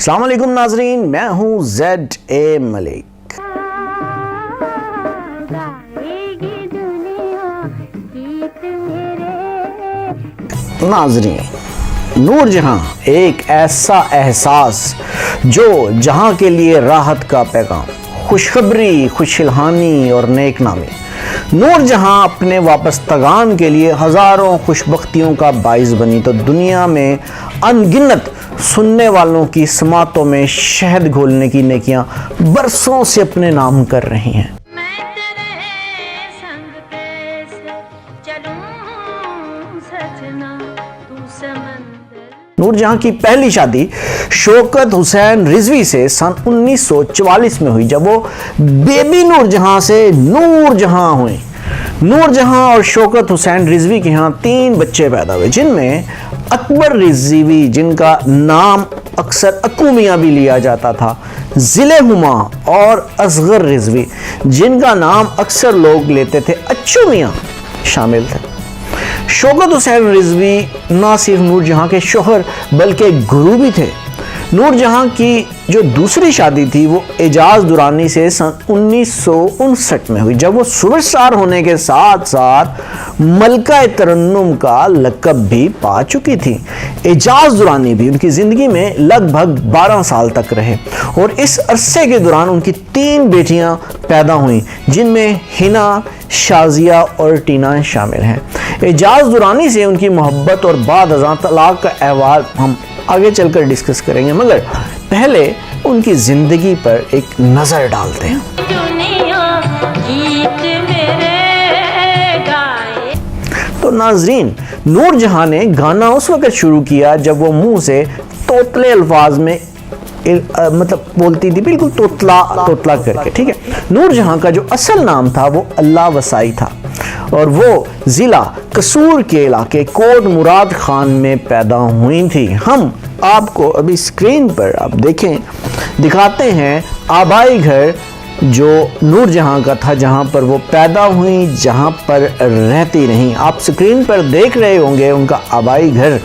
अस्सलाम वालेकुम नाजरीन, मैं हूँ ZA मलिक। नाजरीन, नूर जहां एक ऐसा एहसास जो जहां के लिए राहत का पैगाम, खुशखबरी, खुशहाली और नेक नामी। नूर जहां अपने वापस्तगान के लिए हज़ारों खुशबख्तियों का बाइस बनी तो दुनिया में अनगिनत सुनने वालों की समातों में शहद घोलने की नेकियां बरसों से अपने नाम कर रही हैं। नूर जहां की पहली शादी शौकत हुसैन रिजवी से सन 1944 में हुई, जब वो बेबी नूर जहां से नूर जहां हुई। नूर जहां और शौकत हुसैन रिजवी के यहाँ 3 बच्चे पैदा हुए, जिनमें अकबर रिजवी, जिनका नाम अक्सर अक्कू मियां भी लिया जाता था, जिले हुमा, और असगर रिजवी, जिनका नाम अक्सर लोग लेते थे अच्छू मियां, शामिल थे। शौकत हुसैन रिजवी ना सिर्फ नूर जहां के शोहर बल्कि गुरु भी थे। नूर जहां की जो दूसरी शादी थी वो एजाज दुरानी से सन 1959 में हुई, जब वो सुपरस्टार होने के साथ साथ मलका तरन्नुम का लक़ब भी पा चुकी थी। एजाज दुरानी भी उनकी ज़िंदगी में लगभग 12 साल तक रहे और इस अरसे के दौरान उनकी 3 बेटियां पैदा हुईं, जिनमें हिना, शाजिया और टीना शामिल हैं। एजाज दुरानी से उनकी मोहब्बत और बाद अज़ां तलाक का अहवाल हम आगे चलकर डिस्कस करेंगे, मगर पहले उनकी ज़िंदगी पर एक नज़र डालते हैं। तो नाजरीन, नूर जहां ने गाना उस वक्त शुरू किया जब वो मुंह से तोतले अल्फाज में मतलब बोलती थी, बिल्कुल तोतला तोतला करके, ठीक है। नूर जहां का जो असल नाम था वो अल्लाह वसाई था और वो ज़िला कसूर के इलाके कोट मुराद खान में पैदा हुई थी। हम आपको अभी स्क्रीन पर आप देखें दिखाते हैं आबाई घर जो नूर जहां का था, जहां पर वो पैदा हुई, जहां पर रहती रहीं। आप स्क्रीन पर देख रहे होंगे उनका आबाई घर।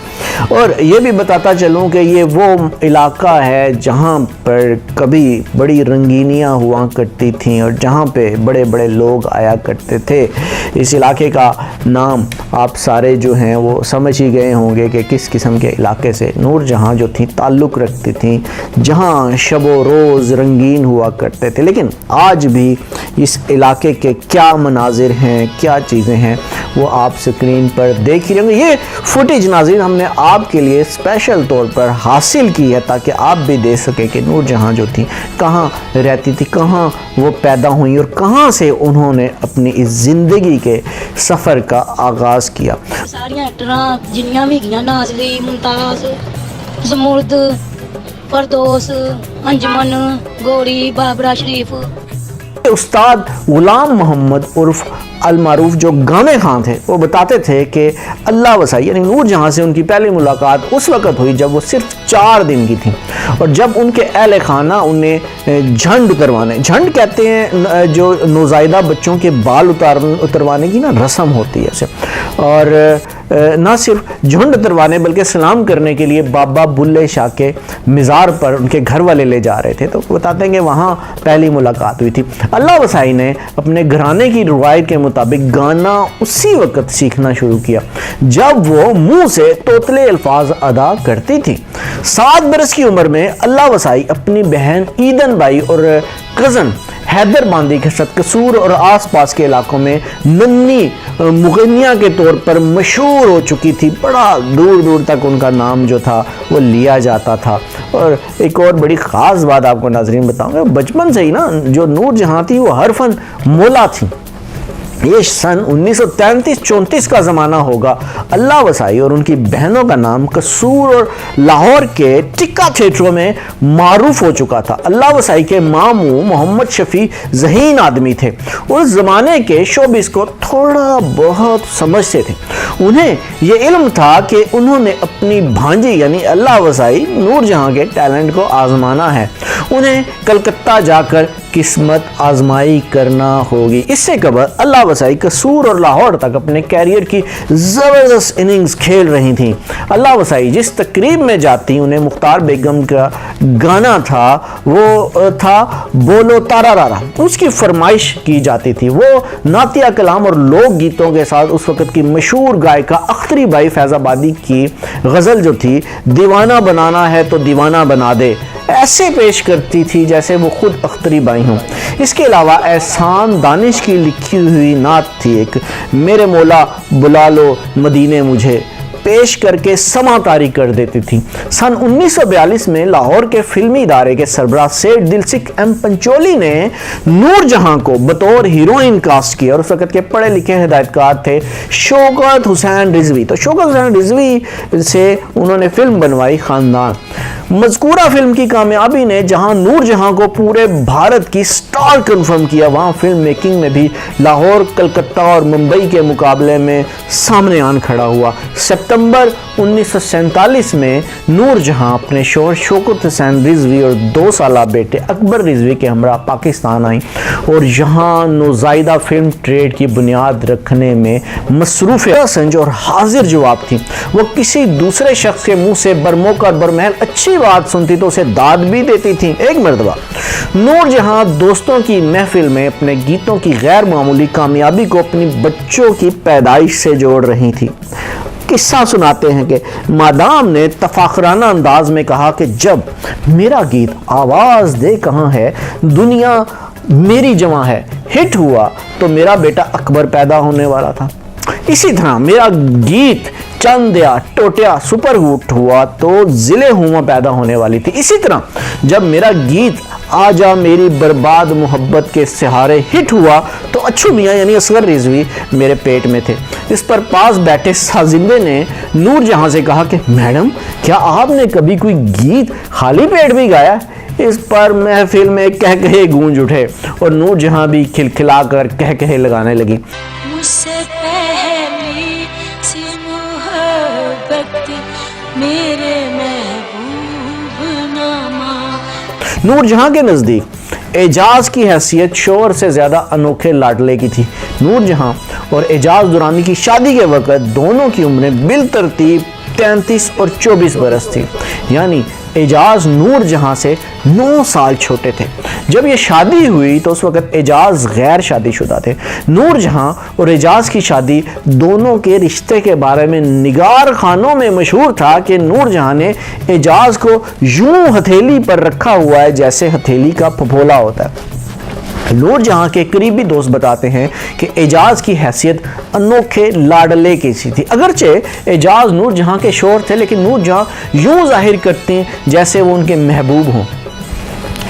और ये भी बताता चलूँ कि ये वो इलाका है जहाँ पर कभी बड़ी रंगीनियाँ हुआ करती थीं और जहाँ पे बड़े बड़े लोग आया करते थे। इस इलाके का नाम आप सारे जो हैं वो समझ ही गए होंगे कि किस किस्म के इलाके से नूर जहाँ जो थी ताल्लुक़ रखती थी, जहाँ शबो रोज़ रंगीन हुआ करते थे। लेकिन आज भी इस इलाके के क्या मनाजिर हैं, क्या चीज़ें हैं, वो आप स्क्रीन पर देख ही रहेंगे। ये फुटेज नाज़रीन हमने आपके लिए स्पेशल तौर पर हासिल की है ताकि आप भी देख सकें कि नूर जहां जो थी कहाँ रहती थी, कहाँ वो पैदा हुई और कहाँ से उन्होंने अपनी इस ज़िंदगी के सफ़र का आगाज़ किया। सारियां एक्टरां जिन्नियां भी गईयां, नाज़ली, मुमताज़, ज़मुर्द, फरदौस, अंजमन, गौरी, बाबरा शरीफ। उस्ताद गुलाम मोहम्मद उर्फ अलमारूफ जो गाने खां थे, वो बताते थे कि अल्लाह वसाई यानी नूर जहां से उनकी पहली मुलाकात उस वक़्त हुई जब वो सिर्फ 4 दिन की थी और जब उनके अहले खाना उन्हें झंड करवाने, झंड कहते हैं जो नौज़ायदा बच्चों के बाल उतरवाने की ना रस्म होती है उसे, और ना सिर्फ झुंड उतरवाने बल्कि सलाम करने के लिए बाबा बुल्ले शाह के मज़ार पर उनके घर वाले ले जा रहे थे। तो बताते हैं कि वहाँ पहली मुलाकात हुई थी। अल्लाह वसाई ने अपने घराने की रवायत के मुताबिक गाना उसी वक्त सीखना शुरू किया जब वो मुंह से तोतले अल्फाज अदा करती थी। 7 बरस की उम्र में अल्लाह वसाई अपनी बहन ईदन बाई और कज़न हैदर बांदी के साथ कसूर और आसपास के इलाकों में नन्ही मुगनिया के तौर पर मशहूर हो चुकी थी। बड़ा दूर दूर तक उनका नाम जो था वो लिया जाता था। और एक और बड़ी ख़ास बात आपको नाजरीन बताऊंगा, बचपन से ही ना जो नूर जहां थी वो हरफन मौला थी। ये सन 1933-34 का ज़माना होगा। अल्लाह वसाई और उनकी बहनों का नाम कसूर और लाहौर के टिक्का थिएटरों में मारूफ हो चुका था। अल्लाह वसाई के मामू मोहम्मद शफी ज़हीन आदमी थे, उस ज़माने के शोबिस को थोड़ा बहुत समझते थे। उन्हें ये इल्म था कि उन्होंने अपनी भांजी यानी अल्लाह वसाई नूर जहां के टैलेंट को आजमाना है। उन्हें कलकत्ता जाकर किस्मत आजमाई करना होगी। इससे कबल अल्लाह वसाई कसूर और लाहौर तक अपने कैरियर की ज़बरदस्त इनिंग्स खेल रही थीं। अल्लाह वसाई जिस तकरीब में जाती उन्हें मुख्तार बेगम का गाना था वो था बोलो तारा रारा, उसकी फरमाइश की जाती थी। वो नातिया कलाम और लोक गीतों के साथ उस वक़्त की मशहूर गायिका अख्तरी बाई फैज़ाबादी की गज़ल जो थी दीवाना बनाना है तो दीवाना बना दे ऐसे पेश करती थी जैसे वो खुद अख्तरी बाई हों। इसके अलावा एहसान दानिश की लिखी हुई नात थी एक, मेरे मौला बुला लो मदीने मुझे, पेश करके समा तारी कर देती थी। सन 1942 में लाहौर के फिल्मी इदारे के सरबराह सेठ दिलसिख एम पंचोली ने नूर जहां को बतौर हीरोइन कास्ट किया और उस वक्त के पढ़े लिखे हिदायतकार थे शौकत हुसैन रिजवी। तो शौकत हुसैन रिजवी से उन्होंने फिल्म बनवाई खानदान। मज़कूरा फिल्म की कामयाबी ने जहां नूर जहां को पूरे भारत की स्टार कंफर्म किया, वहां फिल्म मेकिंग में भी लाहौर, कलकत्ता और मुंबई के मुकाबले में सामने आन खड़ा हुआ। सितंबर 1947 में नूर जहां अपने शौहर शौकत हुसैन रिजवी और 2 साला बेटे अकबर रिजवी के हमरा पाकिस्तान आई और यहाँ नौज़ायदा फिल्म ट्रेड की बुनियाद रखने में मसरूफ़ संज और हाजिर जवाब थी। वो किसी दूसरे शख्स के मुंह से बरमौका और बरमहल अच्छी बात सुनती तो उसे दाद भी देती थी। एक मरतबा नूर जहां दोस्तों की महफिल में अपने गीतों की गैर मामूली कामयाबी को अपनी बच्चों की पैदाइश से जोड़ रही थी। किस्सा सुनाते हैं कि मादाम ने तफाखराना अंदाज में कहा कि जब मेरा गीत आवाज़ दे कहाँ है दुनिया मेरी जवां है हिट हुआ तो मेरा बेटा अकबर पैदा होने वाला था। इसी तरह मेरा गीत चंदिया टोटिया सुपर हिट हुआ तो जिले हुमा पैदा होने वाली थी। इसी तरह जब मेरा गीत आजा मेरी बर्बाद मोहब्बत के सहारे हिट हुआ तो अच्छू मियाँ यानी असगर रिजवी मेरे पेट में थे। इस पर पास बैठे साजिंदे ने नूर जहां से कहा कि मैडम क्या आपने कभी कोई गीत खाली पेट भी गाया? इस पर महफिल में कह कहे गूंज उठे और नूर जहां भी खिलखिलाकर कह कहे लगाने लगी। मुझसे पहली सी मोहब्बत मेरे महबूब नामा। नूर जहां के नज़दीक एजाज की हैसियत शोहर से ज़्यादा अनोखे लाडले की थी। नूर जहां और एजाज दुरानी की शादी के वक़्त दोनों की उम्रें बिल तरतीब 33 और 24 बरस थी, यानी एजाज नूर जहां से 9 साल छोटे थे। जब ये शादी हुई तो उस वक़्त एजाज गैर शादीशुदा थे। नूर जहां और एजाज की शादी दोनों के रिश्ते के बारे में निगार खानों में मशहूर था कि नूर जहां ने एजाज को यूं हथेली पर रखा हुआ है जैसे हथेली का फफोला होता है। नूर जहां के करीबी दोस्त बताते हैं कि एजाज की हैसियत अनोखे लाडले की सी थी। अगरचे एजाज नूर जहां के शौहर थे लेकिन नूर जहां यूं जाहिर करते जैसे वो उनके महबूब हों।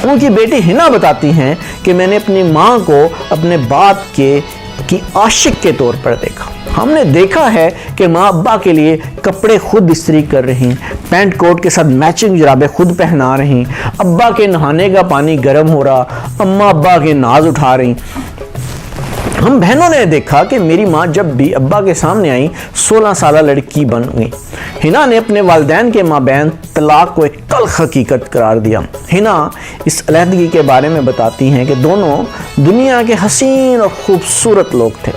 उनकी बेटी हिना बताती हैं कि मैंने अपनी माँ को अपने बाप की आशिक के तौर पर देखा। हमने देखा है कि माँ अब्बा के लिए कपड़े खुद इस्त्री कर रही, पैंट कोट के साथ मैचिंग जुराबें खुद पहना रही, अब्बा के नहाने का पानी गर्म हो रहा, अम्मा अब्बा के नाज उठा रही। हम बहनों ने देखा कि मेरी माँ जब भी अब्बा के सामने आई 16 साल लड़की बन गई। हिना ने अपने वालिदैन के माबैन तलाक को एक तल्ख हकीकत करार दिया। हिना इस अलहदगी के बारे में बताती हैं कि दोनों दुनिया के हसीन और खूबसूरत लोग थे,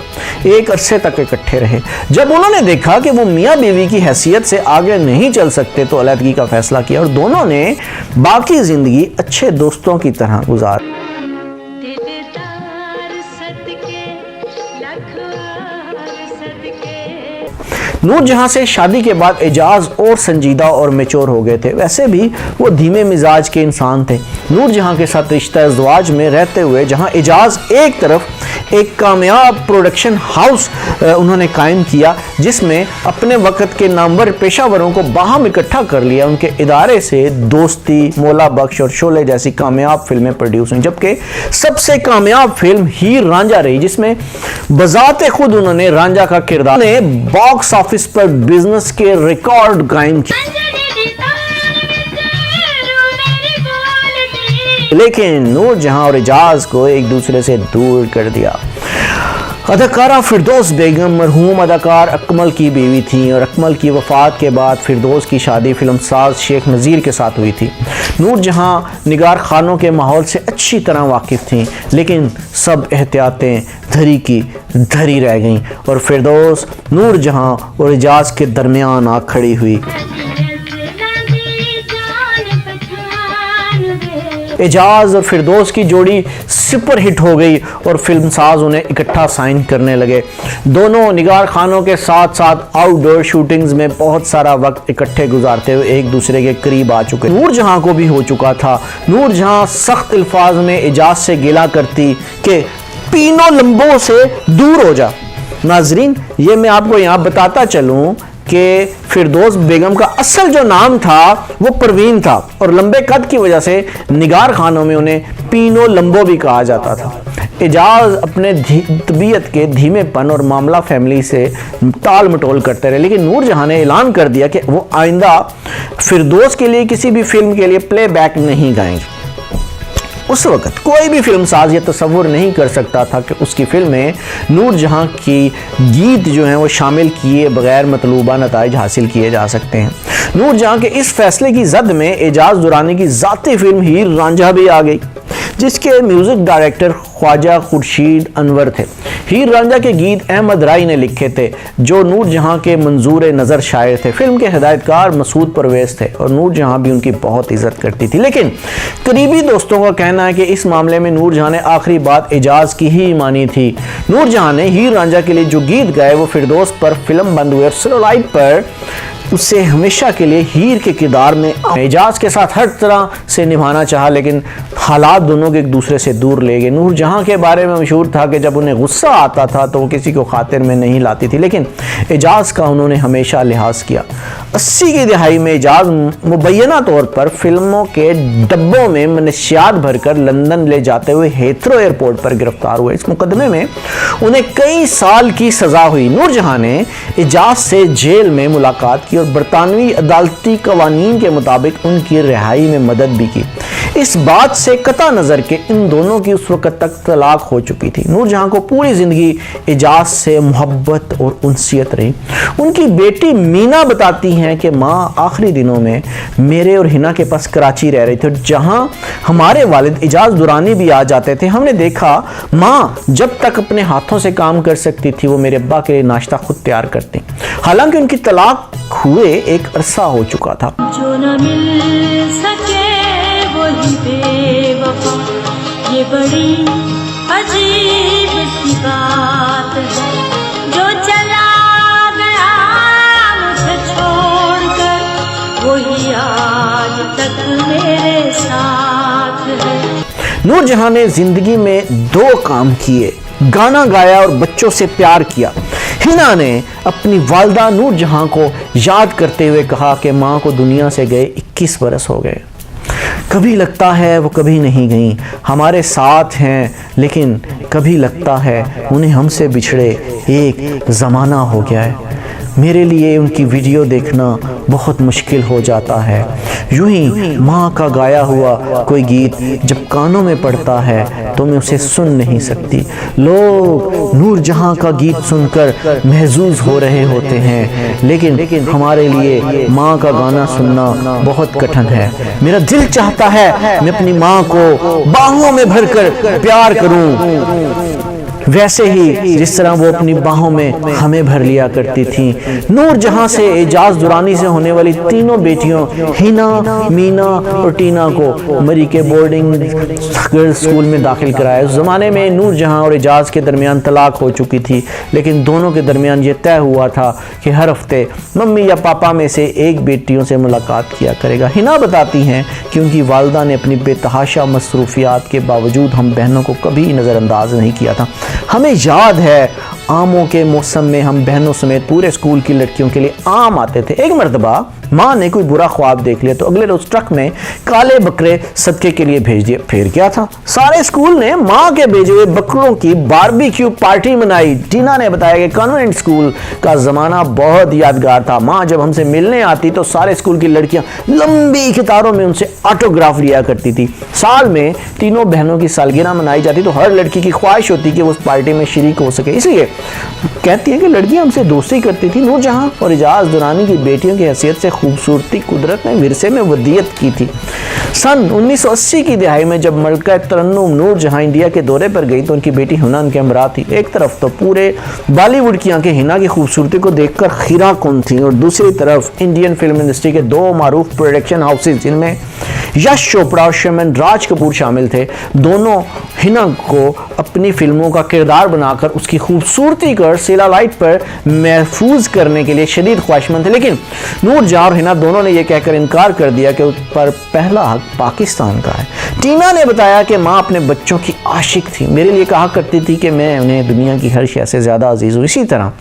एक अरसे तक इकट्ठे रहे। जब उन्होंने देखा कि वो मियाँ बीवी की हैसियत से आगे नहीं चल सकते तो अलहदगी का फैसला किया और दोनों ने बाकी ज़िंदगी अच्छे दोस्तों की तरह गुजारी। नूर जहां से शादी के बाद एजाज और संजीदा और मैच्योर हो गए थे। वैसे भी वो धीमे मिजाज के इंसान थे। नूर जहां के साथ रिश्ता इज़्वाज में रहते हुए जहां एजाज एक तरफ एक कामयाब प्रोडक्शन हाउस उन्होंने कायम किया जिसमें अपने वक्त के नामवर पेशावरों को बाहम इकट्ठा कर लिया। उनके इदारे से दोस्ती, मौला बख्श और शोले जैसी कामयाब फिल्में प्रोड्यूस हुई, जबकि सबसे कामयाब फिल्म हीर रांझा रही जिसमें बजाते खुद उन्होंने रांझा का किरदार ने बॉक्स ऑफिस पर बिजनेस के रिकॉर्ड कायम किए। लेकिन नूर जहां और एजाज को एक दूसरे से दूर कर दिया। अदाकारा फिरदौस बेगम मरहूम अदाकार अकमल की बीवी थी और अकमल की वफ़ात के बाद फिरदौस की शादी फिल्मसाज शेख नज़ीर के साथ हुई थी। नूर जहां निगार खानों के माहौल से अच्छी तरह वाकिफ़ थीं, लेकिन सब एहतियातें धरी की धरी रह गईं और फिरदौस नूर जहां और एजाज़ के दरमियान आ खड़ी हुई। एजाज और फिरदौस की जोड़ी सुपर हिट हो गई और फिल्मसाज उन्हें इकट्ठा साइन करने लगे। दोनों निगार खानों के साथ साथ आउटडोर शूटिंग्स में बहुत सारा वक्त इकट्ठे गुजारते हुए एक दूसरे के करीब आ चुके। नूर जहां को भी हो चुका था। नूर जहां सख्त अल्फाज में एजाज से गिला करती कि तीनों लंबों से दूर हो जा। नाजरीन, ये मैं आपको यहाँ बताता चलूँ कि फिरदौस बेगम का असल जो नाम था वो परवीन था और लंबे कद की वजह से निगार खानों में उन्हें पीनो लंबो भी कहा जाता था। एजाज अपने तबीयत के धीमेपन और मामला फैमिली से टाल मटोल करते रहे, लेकिन नूर जहां ने ऐलान कर दिया कि वो आइंदा फिरदौस के लिए किसी भी फिल्म के लिए प्लेबैक नहीं गाएंगे। उस वक्त कोई भी फिल्मसाज ये तस्वुर नहीं कर सकता था कि उसकी फिल्म में नूर जहां की गीत जो हैं वो शामिल किए बगैर मतलूबा नताइज हासिल किए जा सकते हैं। नूर जहां के इस फैसले की जद में एजाज दुरानी की ज़ाती फिल्म हीर रांझा भी आ गई, जिसके म्यूज़िक डायरेक्टर ख्वाजा खुर्शीद अनवर थे। हीर रांझा के गीत अहमद राय ने लिखे थे, जो नूर जहां के मंजूर नज़र शायर थे। फिल्म के हिदायतकार मसूद परवेज़ थे और नूर जहां भी उनकी बहुत इज्जत करती थी, लेकिन करीबी दोस्तों का कहना है कि इस मामले में नूर जहां ने आखिरी बात एजाज की ही मानी थी। नूर जहां ने हीर रांझा के लिए जो गीत गाए वो फिरदौस पर फिल्म बंद हुए और सेलुलाइट पर उससे हमेशा के लिए हीर के किरदार में एजाज के साथ हर तरह से निभाना चाहा, लेकिन हालात दोनों के एक दूसरे से दूर ले गए। नूर जहां के बारे में मशहूर था कि जब उन्हें गुस्सा आता था तो वो किसी को खातिर में नहीं लाती थी, लेकिन एजाज का उन्होंने हमेशा लिहाज किया। 80 की दिहाई में एजाज मुबैना तौर पर फिल्मों के डब्बों में मनशियात भरकर लंदन ले जाते हुए हेथरो एयरपोर्ट पर गिरफ्तार हुए। इस मुकदमे में उन्हें कई साल की सजा हुई। नूर जहां ने एजाज से जेल में मुलाकात की और बरतानवी अदालती कवानीन के मुताबिक उनकी रिहाई में मदद भी की। इस बात से कता नज़र के इन दोनों की उस वक्त तक तलाक हो चुकी थी। नूर जहां को पूरी ज़िंदगी एजाज से मोहब्बत और उनसियत रही। उनकी बेटी मीना बताती हैं कि माँ आखिरी दिनों में मेरे और हिना के पास कराची रह रही थी और जहां हमारे वालिद एजाज दुरानी भी आ जाते थे। हमने देखा माँ जब तक अपने हाथों से काम कर सकती थी वो मेरे अब्बा के लिए नाश्ता खुद तैयार करती। हालांकि उनकी तलाक हुए एक अरसा हो चुका था। जो न मिल सके वही बेवफा, ये बड़ी अजीब सी बात है। जो चला गया मुझे छोड़कर वही आज तक मेरे साथ है। नूर जहां ने जिंदगी में 2 काम किए, गाना गाया और बच्चों से प्यार किया। हिना ने अपनी वालदा नूर जहां को याद करते हुए कहा कि माँ को दुनिया से गए 21 बरस हो गए। कभी लगता है वो कभी नहीं गई, हमारे साथ हैं, लेकिन कभी लगता है उन्हें हमसे बिछड़े एक ज़माना हो गया है। मेरे लिए उनकी वीडियो देखना बहुत मुश्किल हो जाता है। यूं ही माँ का गाया हुआ कोई गीत जब कानों में पड़ता है तो मैं उसे सुन नहीं सकती। लोग नूर जहां का गीत सुनकर महजूज हो रहे होते हैं, लेकिन हमारे लिए माँ का गाना सुनना बहुत कठिन है। मेरा दिल चाहता है मैं अपनी माँ को बाहों में भरकर प्यार करूं, वैसे ही जिस तरह वो अपनी बाहों में हमें भर लिया करती थी। नूर जहां से एजाज दुरानी से होने वाली तीनों बेटियों हिना, मीना और टीना को मरी के बोर्डिंग गर्ल्स स्कूल में दाखिल कराया। उस ज़माने में नूर जहां और एजाज के दरमियान तलाक हो चुकी थी, लेकिन दोनों के दरमियान ये तय हुआ था कि हर हफ्ते मम्मी या पापा में से एक बेटियों से मुलाकात किया करेगा। हिना बताती हैं कि उनकी वालदा ने अपनी बेतहाशा मसरूफियात के बावजूद हम बहनों को कभी नज़रअंदाज नहीं किया था। हमें याद है आमों के मौसम में हम बहनों समेत पूरे स्कूल की लड़कियों के लिए आम आते थे। एक मरतबा माँ ने कोई बुरा ख्वाब देख लिया तो अगले रोज ट्रक में काले बकरे सदके के लिए भेज दिए। फिर क्या था, सारे स्कूल ने माँ के भेजे हुए बकरों की बारबेक्यू पार्टी मनाई। टीना ने बताया कि कॉन्वेंट स्कूल का जमाना बहुत यादगार था। माँ जब हमसे मिलने आती तो सारे स्कूल की लड़कियां लंबी कतारों में उनसे ऑटोग्राफ लिया करती थी। साल में तीनों बहनों की सालगिरह मनाई जाती तो हर लड़की की ख्वाहिश होती कि वो उस पार्टी में शरीक हो सके, इसलिए कहती है कि लड़कियां हमसे दोस्ती करती थी। नूरजहां और इजाज दुरानी की बेटियों की हैसियत से खूबसूरती कुदरत ने विरसे में वदियत की थी। सन 1980 की दिहाई में जब मलका तरन्नुम नूरजहां इंडिया के दौरे पर गई तो उनकी बेटी हिना उनके हमरा थी। एक तरफ तो पूरे बॉलीवुड की आंखें हिना की खूबसूरती को देखकर खीरा कौन थी और दूसरी तरफ इंडियन फिल्म इंडस्ट्री के दो मारूफ प्रोडक्शन हाउसेज जिनमें यश चोपड़ा और शर्मन राज कपूर शामिल थे, दोनों हिना को अपनी फिल्मों का किरदार बनाकर उसकी खूबसूरती को सेटेलाइट पर महफूज करने के लिए शदीद ख्वाहिशमंद थे। लेकिन नूरजहां और हिना दोनों ने यह कहकर इनकार कर दिया कि उस पर पहला हक पाकिस्तान का है। टीना ने बताया कि माँ अपने बच्चों की आशिक थी, मेरे लिए कहा करती थी कि मैं उन्हें दुनिया की हर शय से ज़्यादा अजीज़ हूँ। इसी तरह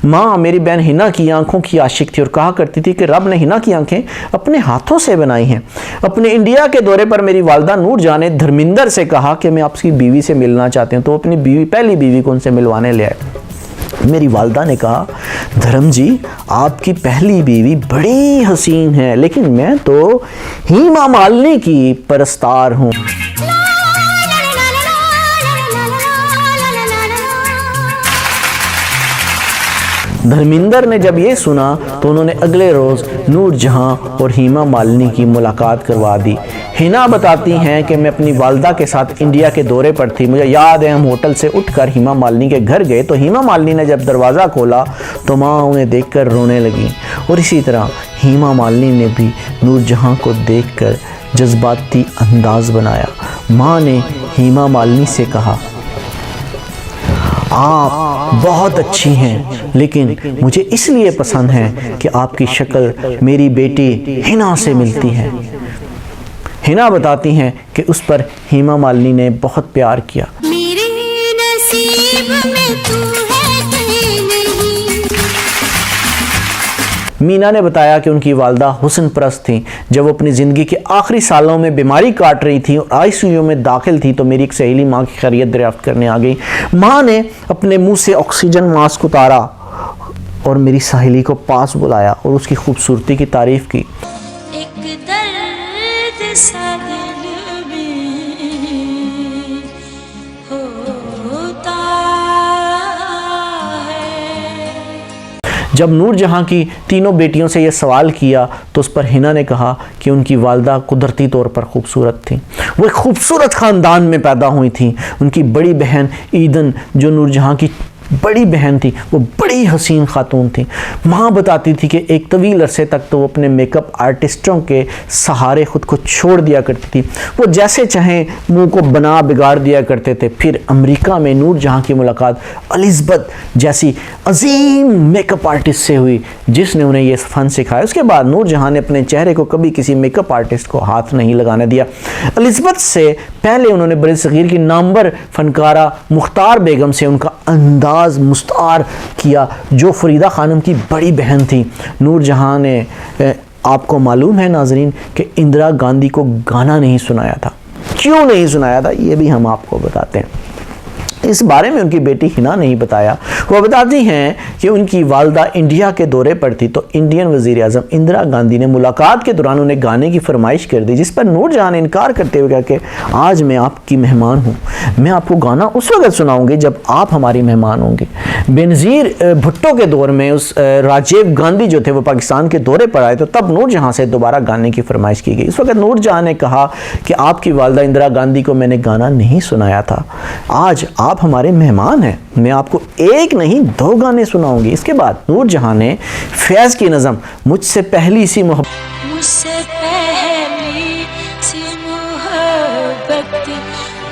माँ मेरी बहन हिना की आंखों की आशिक थी और कहा करती थी कि रब ने हिना की आंखें अपने हाथों से बनाई हैं। अपने इंडिया के दौरे पर मेरी वालदा नूरजहां ने धर्मिंदर से कहा कि मैं आपकी बीवी से मिलना चाहती हूँ, तो अपनी बीवी पहली बीवी को उनसे मिलवाने ले आए। मेरी वालदा ने कहा, धर्म जी आपकी पहली बीवी बड़ी हसीन है, लेकिन मैं तो हेमा मालिनी की परस्तार हूँ। धर्मिंदर ने जब ये सुना तो उन्होंने अगले रोज़ नूरजहां और हेमा मालिनी की मुलाकात करवा दी। हिना बताती हैं कि मैं अपनी वालदा के साथ इंडिया के दौरे पर थी। मुझे याद है हम होटल से उठकर हेमा मालिनी के घर गए तो हेमा मालिनी ने जब दरवाज़ा खोला तो माँ उन्हें देखकर रोने लगी और इसी तरह हेमा मालिनी ने भी नूरजहां को देखकर जज्बाती अंदाज बनाया। माँ ने हेमा मालिनी से कहा, आप बहुत अच्छी हैं, लेकिन मुझे इसलिए पसंद है कि आपकी शक्ल मेरी बेटी हिना से मिलती है। हिना बताती हैं कि उस पर हेमा मालिनी ने बहुत प्यार किया। मेरे नसीब में तू है कहीं नहीं। मीना ने बताया कि उनकी वालदा हुस्न परस्त थी। जब वो अपनी ज़िंदगी के आखिरी सालों में बीमारी काट रही थी और आईसीयू में दाखिल थी तो मेरी एक सहेली माँ की खैरियत दरियाफ्त करने आ गई। माँ ने अपने मुंह से ऑक्सीजन मास्क उतारा और मेरी सहेली को पास बुलाया और उसकी खूबसूरती की तारीफ की। एक दर्द सा दिल में होता है। जब नूरजहां की तीनों बेटियों से यह सवाल किया तो उस पर हिना ने कहा कि उनकी वालदा कुदरती तौर पर खूबसूरत थी। वो एक खूबसूरत ख़ानदान में पैदा हुई थी। उनकी बड़ी बहन ईदन जो नूरजहां की बड़ी बहन थी वो बड़ी हसीन खातून थी। माँ बताती थी कि एक तवील अरसे तक तो वो अपने मेकअप आर्टिस्टों के सहारे ख़ुद को छोड़ दिया करती थी। वो जैसे चाहें मुंह को बना बिगाड़ दिया करते थे। फिर अमेरिका में नूरजहां की मुलाकात एलिज़ाबेथ जैसी अजीम मेकअप आर्टिस्ट से हुई जिसने उन्हें ये फ़न सिखाया। उसके बाद नूरजहां ने अपने चेहरे को कभी किसी मेकअप आर्टिस्ट को हाथ नहीं लगाने दिया। एलिज़ाबेथ से पहले उन्होंने बड़े सगीर की नामवर फनकारा मुख्तार बेगम से उनका अंदाज मुस्तार किया जो फरीदा खानम की बड़ी बहन थी। नूरजहां ने आपको मालूम है नाजरीन कि इंदिरा गांधी को गाना नहीं सुनाया था। क्यों नहीं सुनाया था ये भी हम आपको बताते हैं। इस बारे में उनकी बेटी हिना नहीं बताया। वो बताती हैं कि उनकी वालदा इंडिया के दौरे पर थी तो इंडियन वज़ीर आज़म इंदिरा गांधी ने मुलाकात के दौरान उन्हें गाने की फरमाइश कर दी, जिस पर नूरजहां ने इनकार करते हुए कहा कि आज मैं आपकी मेहमान हूँ, मैं आपको गाना उस वक्त सुनाऊंगी जब आप हमारी मेहमान होंगे। बेनज़ीर भुट्टो के दौर में उस राजीव गांधी जो थे वो पाकिस्तान के दौरे पर आए तो तब नूरजहां से दोबारा गाने की फरमाइश की गई। इस वक्त नूरजहां ने कहा कि आपकी वालदा इंदिरा गांधी को मैंने गाना नहीं सुनाया था, आज आप हमारे मेहमान हैं, मैं आपको एक नहीं दो गाने सुनाऊंगी। इसके बाद नूरजहां ने फैज़ की नज़म मुझसे पहली सी मोहब्बत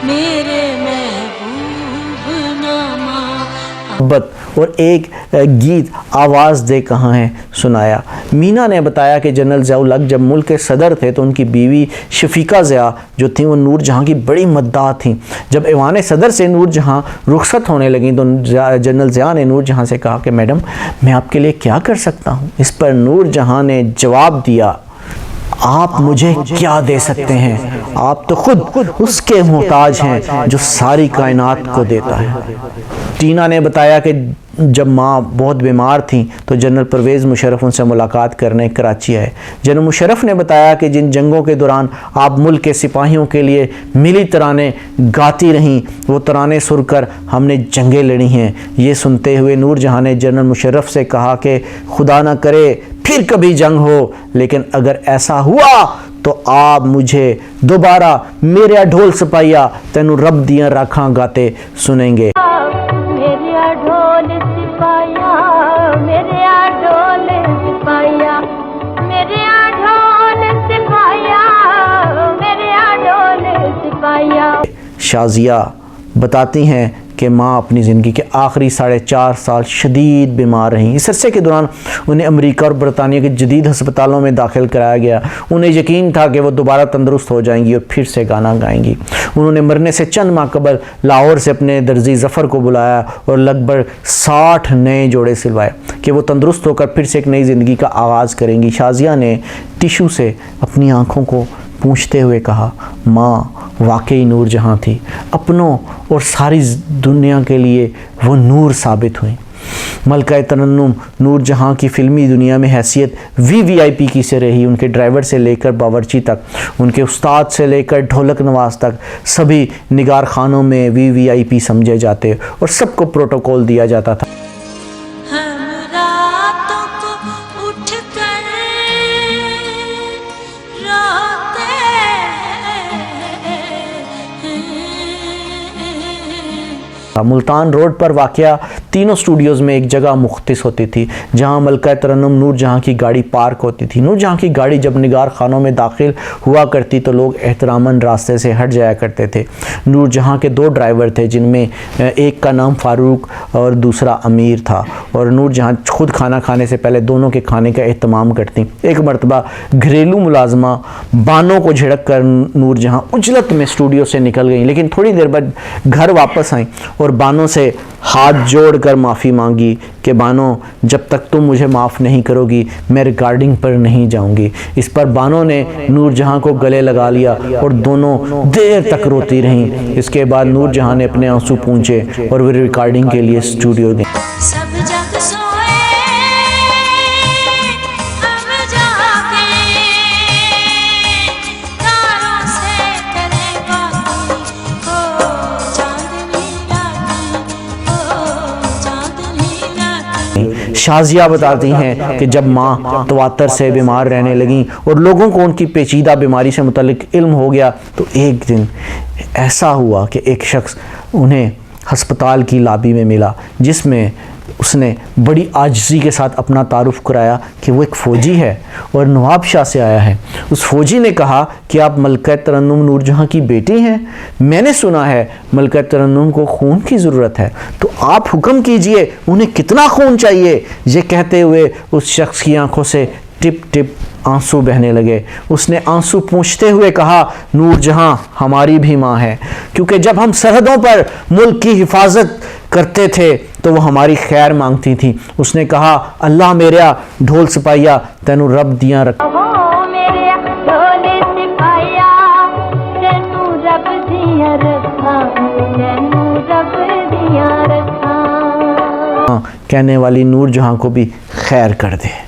मेरे महबूब नामा मोहब्बत और एक गीत आवाज़ दे कहाँ है सुनाया। मीना ने बताया कि जनरल ज़ियाउल हक जब मुल्क के सदर थे तो उनकी बीवी शफीका ज़िया जो थी वो नूर जहाँ की बड़ी मद्दाह थी। जब ऐवान सदर से नूर जहाँ रुखसत होने लगी तो जनरल ज़िया ने नूर जहाँ से कहा कि मैडम मैं आपके लिए क्या कर सकता हूँ। इस पर नूर जहाँ ने जवाब दिया, आप मुझे क्या दे सकते हैं, आप तो खुद उसके मोहताज हैं जो सारी कायनात को देता है। टीना ने बताया कि जब माँ बहुत बीमार थी तो जनरल परवेज़ मुशर्रफ उनसे मुलाकात करने कराची आए। जनरल मुशर्रफ ने बताया कि जिन जंगों के दौरान आप मुल्क के सिपाहियों के लिए मिली तराने गाती रहीं वो तराने सुनकर हमने जंगें लड़ी हैं। ये सुनते हुए नूर जहाँ ने जनरल मुशर्रफ से कहा कि खुदा ना करे फिर कभी जंग हो, लेकिन अगर ऐसा हुआ तो आप मुझे दोबारा मेरे ढोल सिपाहिया तेनू रब दियां राखां गाते सुनेंगे। मेरे ढोल सिपाहिया, मेरे ढोल सिपाहिया, मेरे ढोल सिपाहिया, मेरे ढोल सिपाहिया। शाजिया बताती हैं कि माँ अपनी ज़िंदगी के आखिरी 4.5 साल शदीद बीमार रहीं। इस अरसे के दौरान उन्हें अमेरिका और बरतानिया के जदीद हस्पतालों में दाखिल कराया गया। उन्हें यकीन था कि वो दोबारा तंदुरुस्त हो जाएंगी और फिर से गाना गाएंगी। उन्होंने मरने से चंद माह कबल लाहौर से अपने दर्जी ज़फ़र को बुलाया और लगभग 60 नए जोड़े सिलवाए कि वो तंदुरुस्त होकर फिर से एक नई ज़िंदगी का आगाज़ करेंगी। शाजिया ने टिशू से अपनी आँखों को पूछते हुए कहा, माँ वाकई नूर जहाँ थी, अपनों और सारी दुनिया के लिए वो नूर साबित हुई। मलका तरन्नुम नूर जहाँ की फ़िल्मी दुनिया में हैसियत VVIP की से रही। उनके ड्राइवर से लेकर बावर्ची तक, उनके उस्ताद से लेकर ढोलक नवाज तक सभी निगार खानों में VVIP समझे जाते और सबको प्रोटोकॉल दिया जाता था। हम रातों को उठकर रोते हैं। मुल्तान रोड पर वाक़या तीनों स्टूडियोज़ में एक जगह मुख्तस होती थी जहां मलका तरन्नुम नूर जहाँ की गाड़ी पार्क होती थी। नूर जहाँ की गाड़ी जब निगार खानों में दाखिल हुआ करती तो लोग एहतरामन रास्ते से हट जाया करते थे। नूर जहाँ के 2 ड्राइवर थे जिनमें एक का नाम फ़ारूक और दूसरा अमीर था और नूर जहाँ खुद खाना खाने से पहले दोनों के खाने का एहतमाम करती। एक मरतबा घरेलू मुलाजमा बानों को झिड़क कर नूर जहाँ उजलत में स्टूडियो से निकल गई, लेकिन थोड़ी देर बाद घर वापस आई और बानों से हाथ जोड़कर माफ़ी मांगी कि बानो जब तक तुम मुझे माफ़ नहीं करोगी मैं रिकॉर्डिंग पर नहीं जाऊंगी। इस पर बानो ने नूर जहाँ को गले लगा लिया और दोनों देर तक रोती रहीं। इसके बाद नूर जहाँ ने अपने आंसू पूंछे और वे रिकॉर्डिंग के लिए स्टूडियो गई। सब जग सोए हम जागे, तारों से करें बातें, हो चांदनी रातें, हो चांदनी रातें। शाजिया बताती हैं कि जब माँ तवातर से बीमार रहने लगीं और लोगों को उनकी पेचीदा बीमारी से मुतल्लिक इल्म हो गया तो एक दिन ऐसा हुआ कि एक शख्स उन्हें हस्पताल की लॉबी में मिला जिसमें उसने बड़ी आजिज़ी के साथ अपना तारुफ कराया कि वो एक फ़ौजी है और नवाब शाह से आया है। उस फ़ौजी ने कहा कि आप मलका तरन्नुम नूर जहाँ की बेटी हैं, मैंने सुना है मलका तरन्नुम को खून की ज़रूरत है, तो आप हुक्म कीजिए उन्हें कितना खून चाहिए। ये कहते हुए उस शख्स की आंखों से टिप टिप आंसू बहने लगे। उसने आंसू पूंछते हुए कहा, नूर जहाँ हमारी भी माँ है, क्योंकि जब हम सरहदों पर मुल्क की हिफाजत करते थे तो वो हमारी खैर मांगती थी। उसने कहा, अल्लाह मेरा ढोल सिपाहिया तेनू रब दियां रख। हो मेरे ढोल सिपाहिया, तेनू रब दियां रखा, तेनू रब दियां रखा। कहने वाली नूर जहाँ को भी खैर कर दे।